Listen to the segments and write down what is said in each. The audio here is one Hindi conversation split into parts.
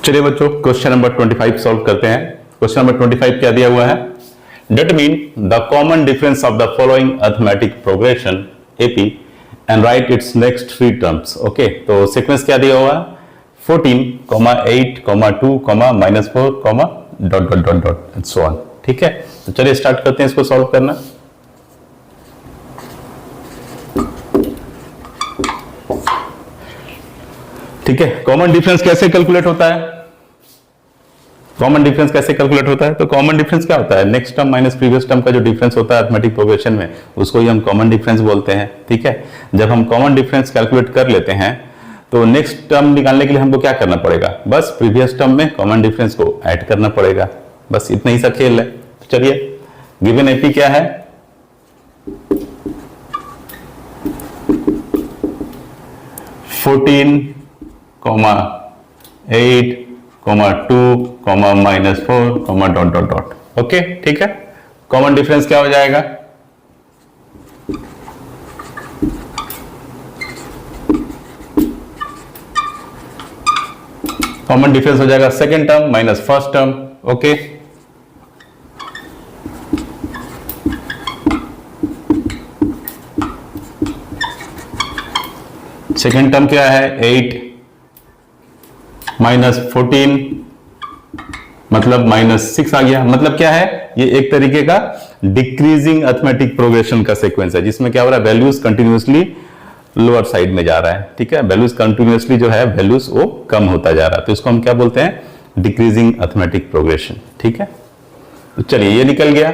चलिए बच्चों, क्वेश्चन नंबर 25 सॉल्व करते हैं। क्वेश्चन नंबर 25 क्या दिया हुआ है? Determine the common difference of the following arithmetic progression AP and right it's next three terms. Okay, तो सीक्वेंस क्या दिया हुआ है? 14, 8, 2, -4, dot dot dot dot and so on. ठीक है, तो चलिए स्टार्ट करते हैं इसको सॉल्व करना। ठीक है, कॉमन डिफरेंस कैसे कैलकुलेट होता है? कॉमन डिफरेंस कैसे कैलकुलेट होता है? तो कॉमन डिफरेंस क्या होता है? Next term minus previous term का जो डिफरेंस होता है अरिथमेटिक प्रोग्रेशन में, उसको ही हम कॉमन डिफरेंस बोलते हैं। ठीक है, जब हम कॉमन डिफरेंस कैलकुलेट कर लेते हैं तो नेक्स्ट टर्म निकालने के लिए हमको क्या करना पड़ेगा? बस प्रीवियस टर्म में कॉमन डिफरेंस को ऐड करना पड़ेगा। बस इतना ही सा खेल है। तो चलिए, गिवन एपी क्या है? 14, 8, 2, -4, डॉट डॉट डॉट। ओके, ठीक है। कॉमन डिफरेंस क्या हो जाएगा? कॉमन डिफरेंस हो जाएगा second term minus first term. Okay, second term क्या है? 8 -14 मतलब -6 आ गया। मतलब क्या है? ये एक तरीके का डिक्रीजिंग अरिथमेटिक प्रोग्रेशन का सीक्वेंस है, जिसमें क्या हो रहा है? वैल्यूज कंटिन्यूअसली लोअर साइड में जा रहा है। ठीक है, वैल्यूज कंटिन्यूअसली जो है वैल्यूज वो कम होता जा रहा है, तो इसको हम क्या बोलते हैं? Decreasing arithmetic progression. ठीक है, तो चलिए ये निकल गया।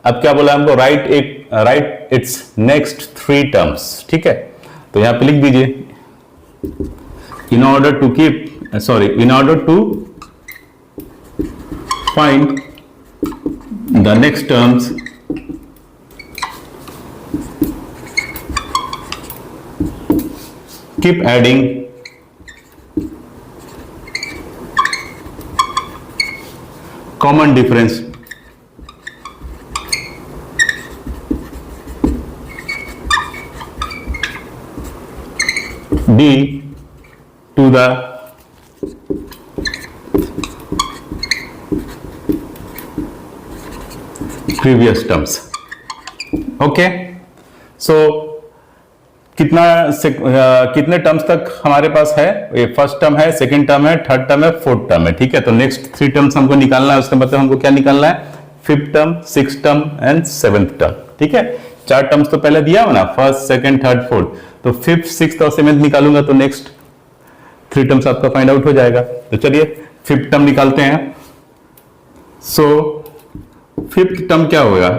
अब क्या बोला हमको? Right it's next three terms. ठीक है, तो यहां पे लिख दीजिए in order to find the next terms, keep adding common difference d to the previous terms. Okay, so कितने टर्म्स तक हमारे पास है? ये फर्स्ट टर्म है, सेकंड टर्म है, थर्ड टर्म है, फोर्थ टर्म है। ठीक है, तो नेक्स्ट थ्री टर्म्स हमको निकालना है। उसका मतलब हमको क्या निकालना है? Fifth term, sixth term and seventh term. ठीक है, चार टर्म्स तो पहले दिया हो ना, फर्स्ट, सेकंड, थर्ड, फोर्थ। तो फिफ्थ, सिक्स्थ और सेवेंथ निकालूंगा तो नेक्स्ट थ्री टर्म्स आपका फाइंड आउट हो जाएगा। तो चलिए फिफ्थ टर्म निकालते हैं। सो फिफ्थ टर्म क्या होगा?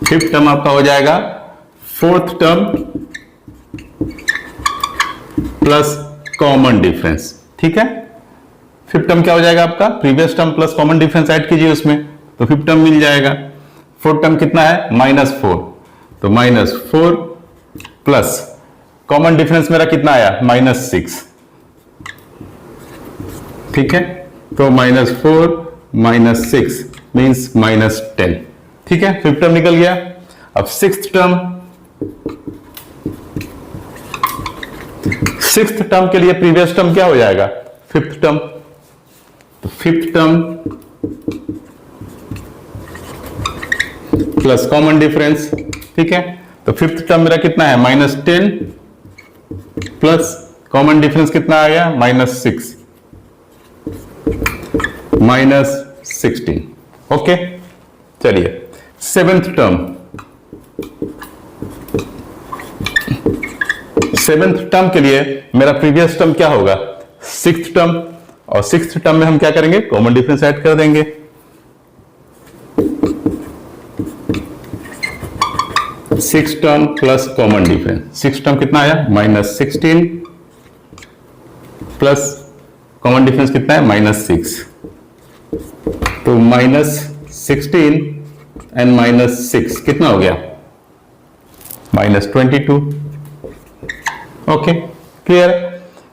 फिफ्थ टर्म आपका हो जाएगा fourth term plus common difference. ठीक है, फिफ्थ टर्म क्या हो जाएगा आपका? Previous term plus common difference add कीजिए उसमें, तो फिफ्थ टर्म मिल जाएगा। फोर्थ टर्म कितना है? -4, तो -4 प्लस कॉमन डिफरेंस मेरा कितना आया? -6। ठीक है, तो -4 -6 मींस -10। ठीक है, फिफ्थ टर्म निकल गया। अब सिक्स्थ टर्म के लिए प्रीवियस टर्म क्या हो जाएगा? Fifth term. तो fifth term plus common difference. ठीक है, तो फिफ्थ टर्म मेरा कितना है? -10 प्लस कॉमन डिफरेंस कितना आ गया? -6 -16। ओके, चलिए सेवेंथ टर्म के लिए मेरा प्रीवियस टर्म क्या होगा? सिक्स्थ टर्म, और सिक्स्थ टर्म में हम क्या करेंगे? कॉमन डिफरेंस ऐड कर देंगे। Six term plus common difference. Six term कितना आया? -16 प्लस कॉमन डिफरेंस कितना है? -6। तो -16 एंड -6 कितना हो गया? -22। Okay, clear.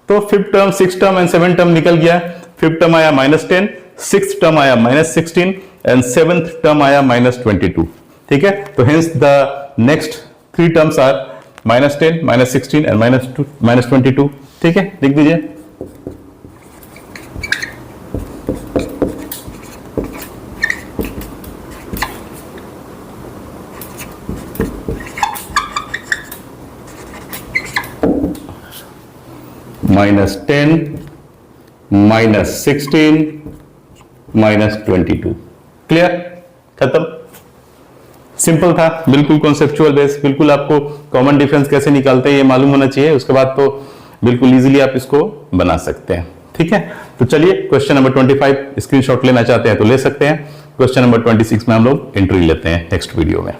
तो fifth term, six term and seven term निकल गया। फिफ्थ टर्म आया -10, सिक्स्थ टर्म आया -16 एंड सेवेंथ टर्म आया -22। ठीक है, तो hence the next 3 terms are -10, -16 and -22। ठीक है, लिख दीजिए। -10, -16, -22। क्लियर, खत्म। सिंपल था, बिल्कुल कॉन्सेप्चुअल बेस, बिल्कुल आपको कॉमन डिफरेंस कैसे निकालते हैं ये मालूम होना चाहिए, उसके बाद तो बिल्कुल इजीली आप इसको बना सकते हैं। ठीक है, तो चलिए क्वेश्चन नंबर 25 स्क्रीनशॉट लेना चाहते हैं तो ले सकते हैं। क्वेश्चन नंबर 26 में हम लोग एंट्री लेते हैं नेक्स्ट वीडियो में।